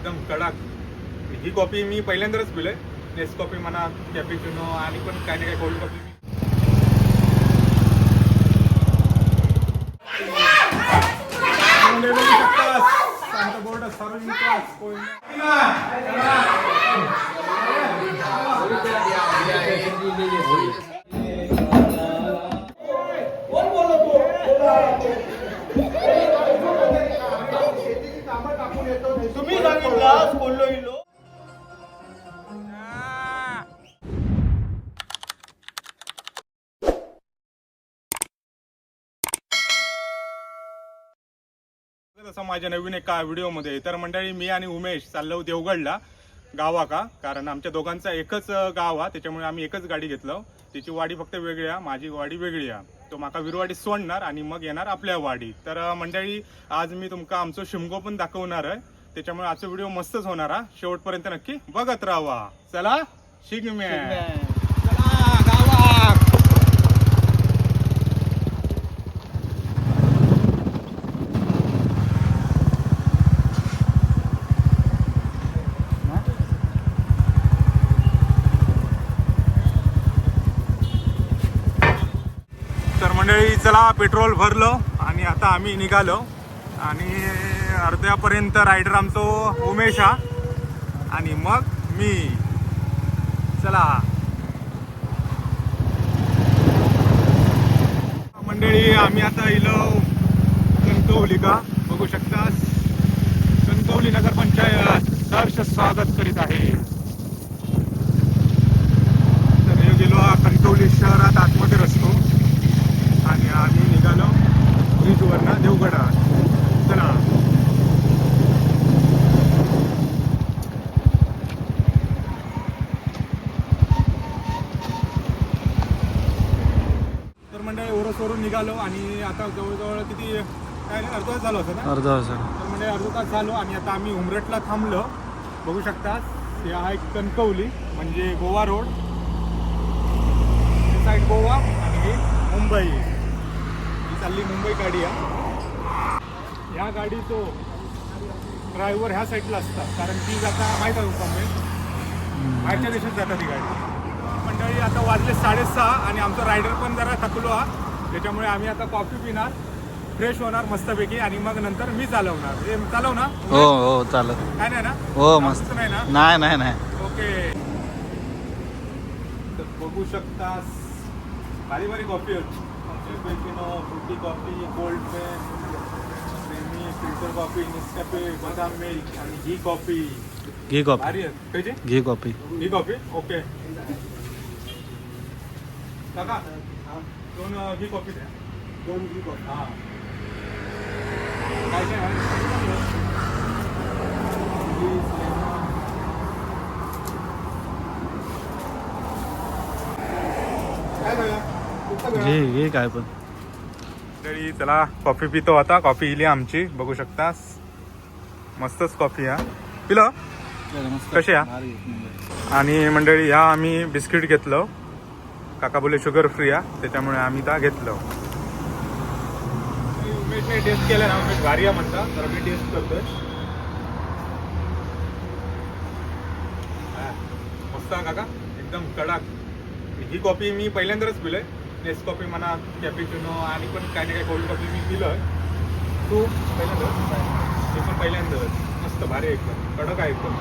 एकदम कडक. ही कॉफी मी पहिल्यांदाच पिलोय. नेस कॉफी म्हणा, कॅपिचिनो आणि पण काही ना काही कोल्ड कॉफी तुम्ही सांगितलं बोललो इलो. तसं माझ्या नवीन एका व्हिडिओमध्ये तर मंडळी मी आणि उमेश चाललो देवगडला गावा का, कारण आमच्या दोघांचा एकच गाव हा, त्याच्यामुळे आम्ही एकच गाडी घेतलो. तिची वाडी फक्त वेगळी आहे, माझी वाडी वेगळी आहे. तो माका विरवाडी सोडणार आणि मग येणार आपल्या वाडी. तर मंडळी आज मी तुमका आमचं शिमगो पण दाखवणार आहे, त्याच्यामुळे आजचा व्हिडिओ मस्तच होणार हा. शेवटपर्यंत नक्की बघत राहा. चला शिगम्या, चला गावा. मंडळी चला पेट्रोल भरलो आणि आता आम्ही निघालो आणि अर्ध्यापर्यंत रायडर आमचो उमेश हा आणि मग मी. चला मंडळी आम्ही आता इलो कणकवली का, बघू शकता कणकवली नगर पंचायत सहर्ष स्वागत करीत आहे. तर हे गेलो कणकवली शहरात आतमध्ये रस्तो आणि आम्ही निघालो ब्रिजवरनं देवगडा. चला तर मंडळी ओरसवरून निघालो आणि आता जवळजवळ किती काय अर्धा तास झाला होता ना, अर्धा तास. तर म्हणजे अर्धा तास झालो आणि आता आम्ही उमरटला थांबलो. बघू शकता हे आहे कणकवली म्हणजे गोवा रोड, साईड गोवा आणि मुंबई. चालली मुंबई गाडी आहे. ह्या गाडीचो ड्रायव्हर ह्या साईडला असतात, कारण ती जाता माहीत आहे मुंबई बाहेरच्या देशात जातात ती गाडी. मंडळी आता वाजले 6:30 आणि आमचा रायडर पण जरा थकलो हा, त्याच्यामुळे आम्ही आता कॉफी पिणार, फ्रेश होणार मस्तपैकी आणि मग नंतर मी चालवणार. हे चालव ना? हो हो चालत. काय नाही ना? हो मस्त. नाही ना? नाही नाही नाही. ओके. तर बघू शकता भारी भारी कॉफी होती. कॅपुचिनो, फ्रुटी कॉफी, कोल्ड पेन, क्रीमी, फिल्टर कॉफी, नेसकॅफे, बदाम मिल्क आणि घी कॉफी. घी कॉफी. भारी आहे. कशी? घी कॉफी. घी कॉफी. ओके काका, 2 घी कॉफी द्या. 2 घी कॉफी. हां काय काय घे घे काय पण. तरी चला कॉफी पितो आता. कॉफी इली आमची, बघू शकता मस्तच कॉफी हा. पिलं कशी हा. आणि मंडळी ह्या आम्ही बिस्किट घेतलं, काका बोले शुगर फ्री हा, त्याच्यामुळे आम्ही त्या घेतलं. उमेशने टेस्ट केलं ना, उमेश भारी आहे म्हणता, तर मी टेस्ट करतोय. मस्त काका, एकदम कडक. ही कॉफी मी पहिल्यांदाच पिलोय. नेस कॉफी म्हणा, कॅपिचिनो आणि पण काही ना काही कोल्ड कॉफी मी पिलोय. तू पहिल्यांदाच? ते पण पहिल्यांदाच. मस्त भारी एकदम कडक आहे एकदम.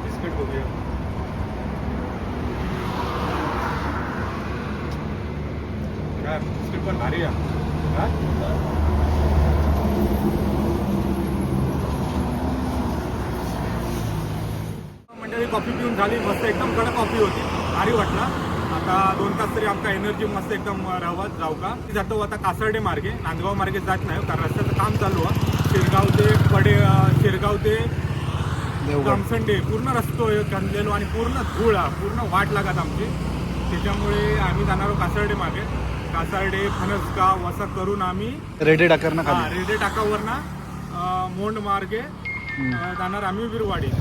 बिस्किट बघूया. बिस्किट पण भारी आहे. मंडळी कॉफी पिऊन झाली, मस्त एकदम कडक कॉफी होती, भारी वाटला. आता 2 तास तरी आमचा एनर्जी मस्त एकदम राहत जाऊ का. जातो आता कासर्डे मार्गे, नांदगाव मार्गे जात नाही कारण रस्त्याचं काम चालू आहे. शिरगाव ते कामसंडे पूर्ण रस्तो गंजलेलो आणि पूर्ण धूळ पूर्ण वाट लागत आमची. त्याच्यामुळे आम्ही जाणार आहोत कासर्डे मार्गे. कासार्डे, फणसगाव असं करून आम्ही रेडे टाकर ना, रेडे टाकावरना मोंड मार्गे जाणार आम्ही विरवाडी.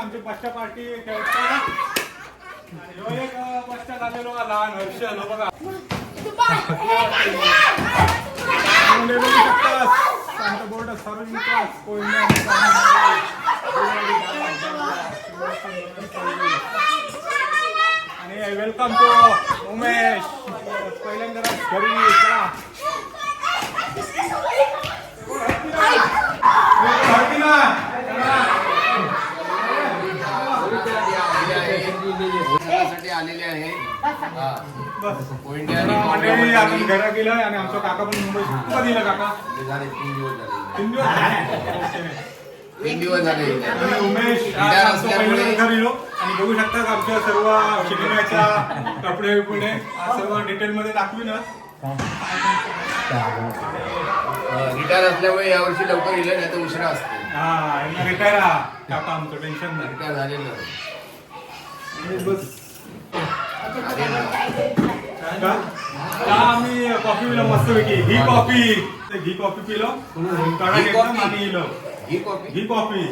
आमची बच्चा पार्टी खेळतात. आणि ह्यो एक बच्चा झालेलो लहान हर्षल हो बघा. मुले बघू शकतात. सांता बोर्ड सर्व क्लास आणि वेलकम टू उमेश. पहिल्यांदा घरी चला. आलेले आहे मंडळी आपण घरा गेलोय आणि आमचा काका पण मुंबई कधी दिला काका झाले 3 दिवस 3 दिवस 3 दिवस झाले आणि उमेश आज आमचं पहिल्यांदा घरी गेलो आणि बघू शकता आमच्या सर्व शिकण्याच्या कपडे बिपडे सर्व डिटेल मध्ये दाखवीनच. रिटायर असल्यामुळे यावर्षी लवकर येईल नाही तर उशिरा असते. हा यांना रिटायर काका आमचं टेन्शन नाही. रिटायर झालेलं बस आम्ही कॉफी पिलो मस्तपैकी. घी कॉफी पिलो कडा घेतला आणि इलो घी कॉफी.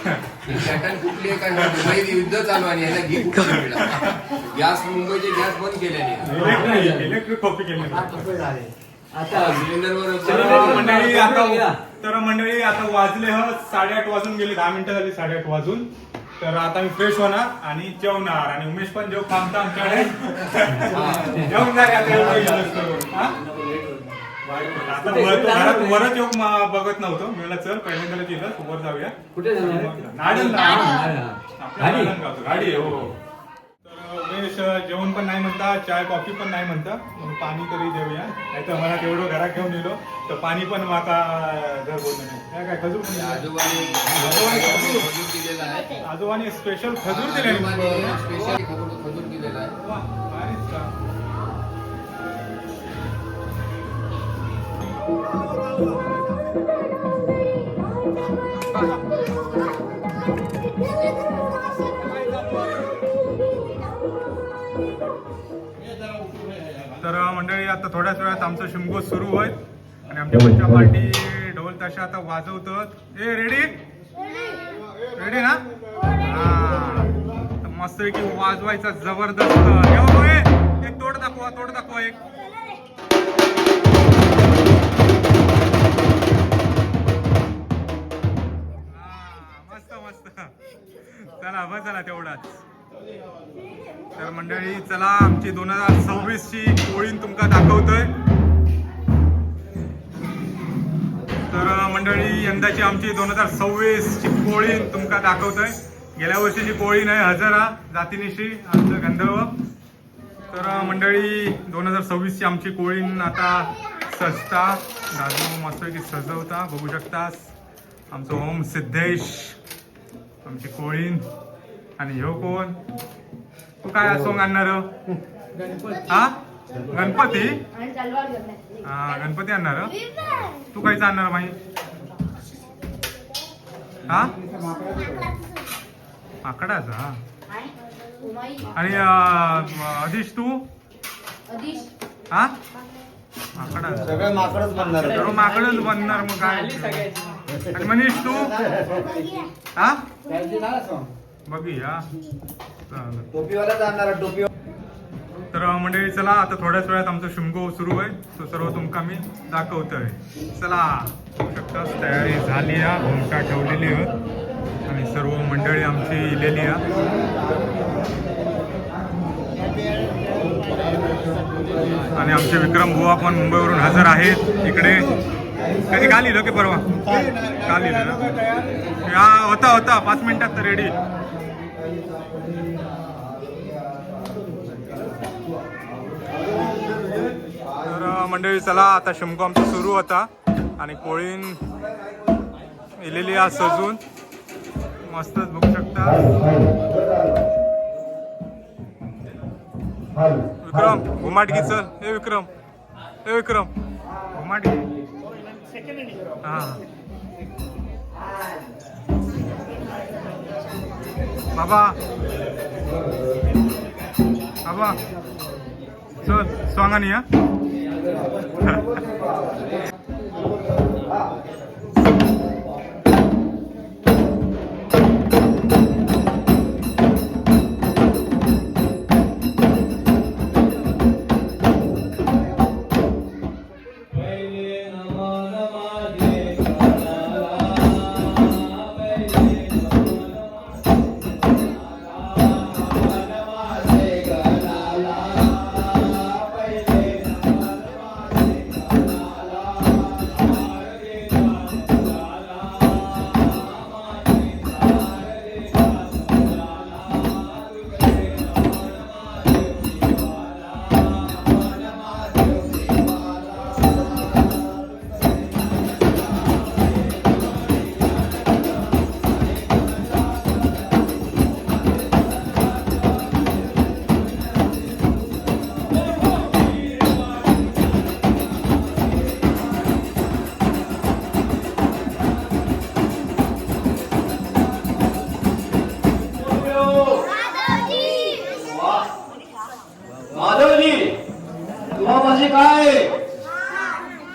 पॅटर्न कुठली आहे काय दुबईत युद्ध चालू आणि याला घी कुठला मिळाला. गॅस मुंबईचे गॅस बंद केल्याने इलेक्ट्रिक कॉफी केली. सिलेंडरवर तर मंडळी आता वाजले 8:30 वाजून गेले. 10 मिनिटं झाली 8:30 वाजून. तर आता मी फ्रेश होणार आणि जेवणार आणि उमेश पण जेव थांबता आमच्याकडे जेवण झाले आता एवढं. आता घरात वरच येऊ बघत नव्हतो. मी म्हणलं चल पहिल्यांदा गेलं वर जाऊया. कुठे गाडी हो. तर उमेश जेवण पण नाही म्हणता, चाय कॉफी पण नाही म्हणता. पाणी तरी देऊया नाही तर मला तेवढं घरात घेऊन येलो तर पाणी पण माका घर बोललं नाही. काय खजूर दिलेला आहे. आजोबाने स्पेशल खजूर दिले. स्पेशल खजूर दिलेला आहे. तर मंडळी आता थोड्याच वेळात आमचं शिमगो सुरू होईल आणि आमच्या बच्चा पार्टी ढोल ताशा आता वाजवतात. ए रेडी रेडी ना? हा मस्तपैकी वाजवायचा जबरदस्त. एक तोड दाखवा एक. मस्त चला बस चला तेवढाच. तर मंडळी चला आमची 2026 ची कोळीन तुमका दाखवतोय. तर मंडळी यंदाची आमची 2026 ची कोळीन तुमका दाखवतोय. गेल्या वर्षीची कोळीन आहे हजारा जातीनिशी आमचं गंधर्व. तर मंडळी 2026 ची आमची कोळीन आता सजता. दादू मस्तपैकी सजवता बघू शकता. आमचं ओम सिद्धेश आमची कोळीन. आणि ह्यो कोण? तू काय सोंग आणणार? हा गणपती. हा गणपती आणणार. तू कायच आणणार माही? हा आकडाचा. आणि अदिश तू? हा आकडा सगळं माकडच बनणार. सर्व माकडच बनणार मग काय. आणि मनीष तू? हा बघूया. टोपीवाला जाणार टोपी. तर मंडळी चला आता थोड्याच वेळात आमचं शिमगो सुरू आहे. तो सर्व तुमका मी दाखवतोय. चला बघू शकता तयारी झाली आहे. घोमटा ठेवलेली आहे आणि सर्व मंडळी आमची इलेली आहे. आणि आमचे विक्रम बुवा पण मुंबईवरून हजर आहेत इकडे. कधी काल लिहिलं की परवा? काल लिहिलं ना? होता 5 मिनिटात तर रेडी. तर मंडळी चला आता शिमगो आमचा सुरू होता आणि कोळीन इलेली आज सजून मस्तच बघू शकता. विक्रम घुमाट घे चल. ए विक्रम घुमाट घे. हा बाबा चल स्वांगानी हा. आहे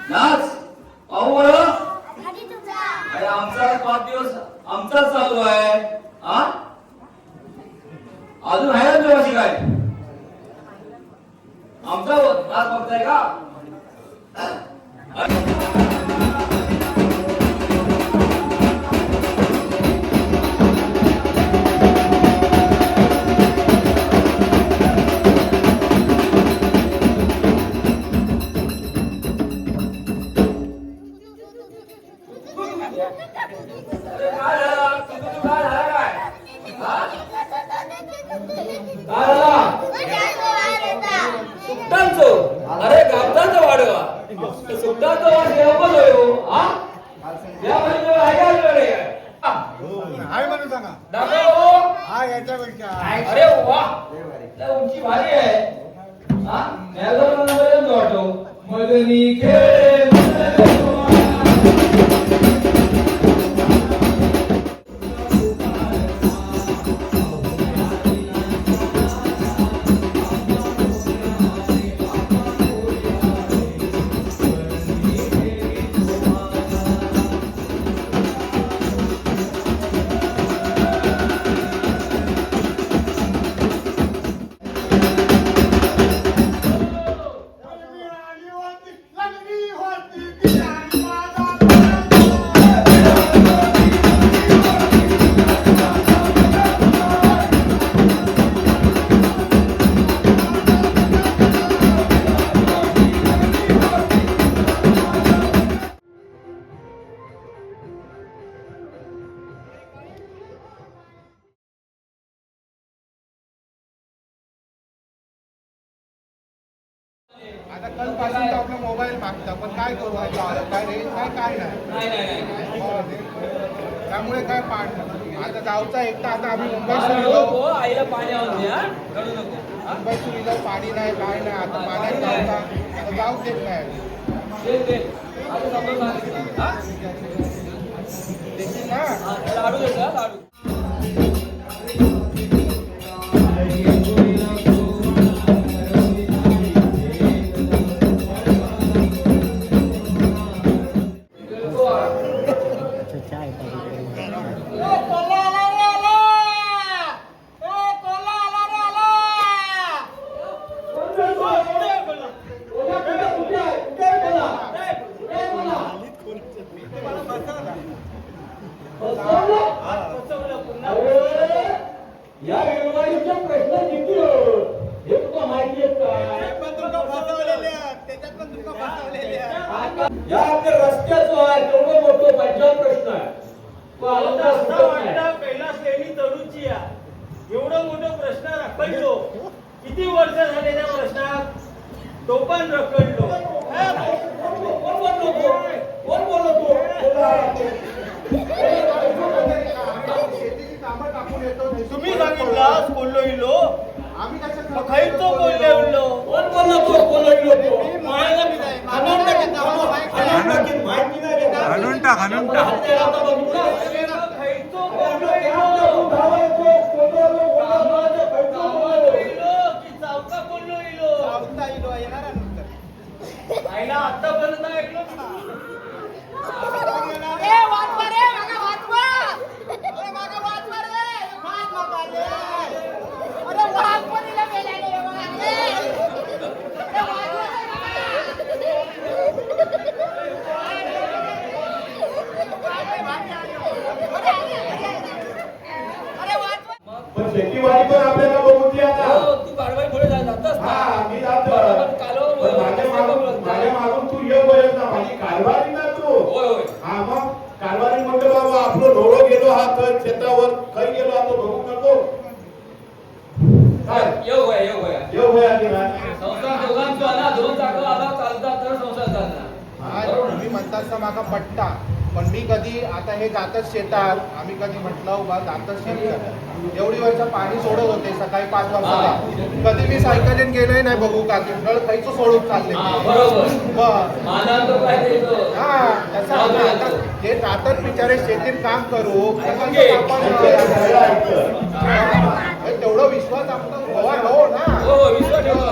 नाच पाहू बरं. अरे आमचा वाढदिवस आमचाच चालू आहे. हा अजून आहे ना तुला शिकाय आमचा नाच बघताय का? सुट्टांचो अरे गावतांचा वाढवा सुट्टांचा वाढ देवपण होयो. हा या म्हणजे आहे का हाय म्हणून सांगा. दाखव. हा याच्यापेक्षा अरे वा त्या उंची भारी आहे. हा मॅगझीन नंबर वाटो मदनी खेळ आता काल पासून तर आपला मोबाईल मागता पण काय करू काय रेंज काय नाही हो, त्यामुळे काय आता जाऊचा एकटा आता आम्ही आईला पाणी आणून द्या. रडू नको. मुंबई सुविधा पाणी नाही काय नाही आता पाण्यात जाऊचा आता जाऊ देत नाही आता समजा देशील ना. लाडू देता लाडू. या व्यवहारीच्या प्रश्न किती हे तुला माहिती आहे का? या आपल्या रस्त्याचं आहे तेवढं मोठं पंचायत प्रश्न आहे. तो आला तर वाटतं कैलास लेणी तरुची एवढं मोठं प्रश्न रखडलो. किती वर्ष झाले त्या प्रश्नात तो पण रखडलो. कोण बोलतो तुम्ही सांगितलं बोललो इलो आम्ही खायचो बोललो इलो कोण बोलतो बोललो हाणून टाक आईला आतापर्यंत ऐकलं पण शेतीवाडी पण आपल्याला बघून आता तू कारवाई पुढे जातस हा मी जातो पण माझ्या मागून तू ये पर्यंत माझी कारवारी ना तू हा मग कारवारी म्हणतो बाबा आपलं डोळं गेलो हा तर शेतावर खरी गेलो आता बघू नको काय येऊ होय आधी ना संसार दोघांचा आला दोन चाकं आला चालतात तर संसार चालणार. तुम्ही म्हणताचा मागा पट्टा पण मी कधी आता हे जातच शेतात आम्ही कधी म्हटलं बा जातच शेतात एवढी वर्ष पाणी सोडत होते सकाळी 5 वाजता कधी मी सायकलीन गेलोय नाही बघू का नळ खायचं सोडून चालले हे जातात बिचारे शेतीत काम करू तेवढा विश्वास आपला हो ना विश्वास ठेवा.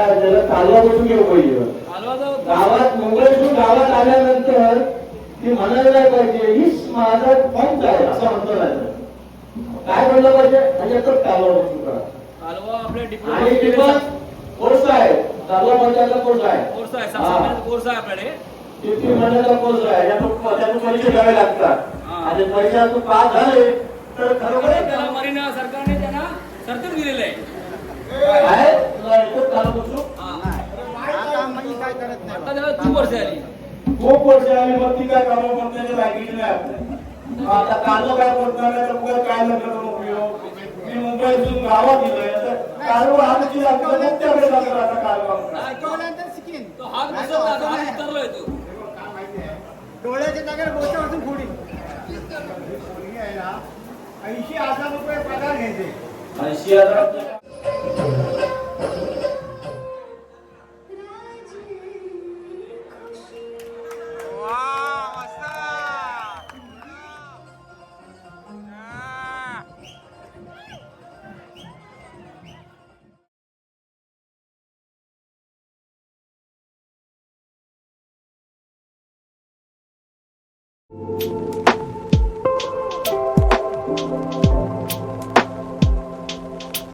त्याला कालवा बसून घेऊ पाहिजे. गावात मुंबईतून गावात आल्यानंतर ती म्हणायला नाही पाहिजे हीच माझा पंच आहे असं म्हणतो नाही. काय म्हणलं पाहिजे आणि एकच कालवा बसून करा. आणि ती पण कोर्स आहे, कालवा पंचायतला कोर्स आहे, कोर्स आहे आपल्याकडे. किती महिन्याचा कोर्स आहे, त्यातून परीक्षा द्यावे लागतात आणि परीक्षातून पास झाले तर खरोखर त्याला मरीना सरकारने त्यांना सर्टिफिकेट दिलेलं आहे. आहे तुला एकच कालवा बसून आता त्याला खूप वर्ष आली. खूप वर्ष आली मग ती काय कालवा पंचायतच्या लायकीची नाही आपल्या. आता कालवा काय पडणार नाही तर उगाच काय झालं तर उपयोग. मी मुंबईतून गावात गेलोय तर कालवा हा त्याची त्याकडे जातो आता कालवा. तो हात बसवला, आता हात उतरलोय तो. डोळ्याच्या जागेवर बोचा वाजून फोडी 80,000 रुपये पगार घ्यायचे. 80,000 Thank you.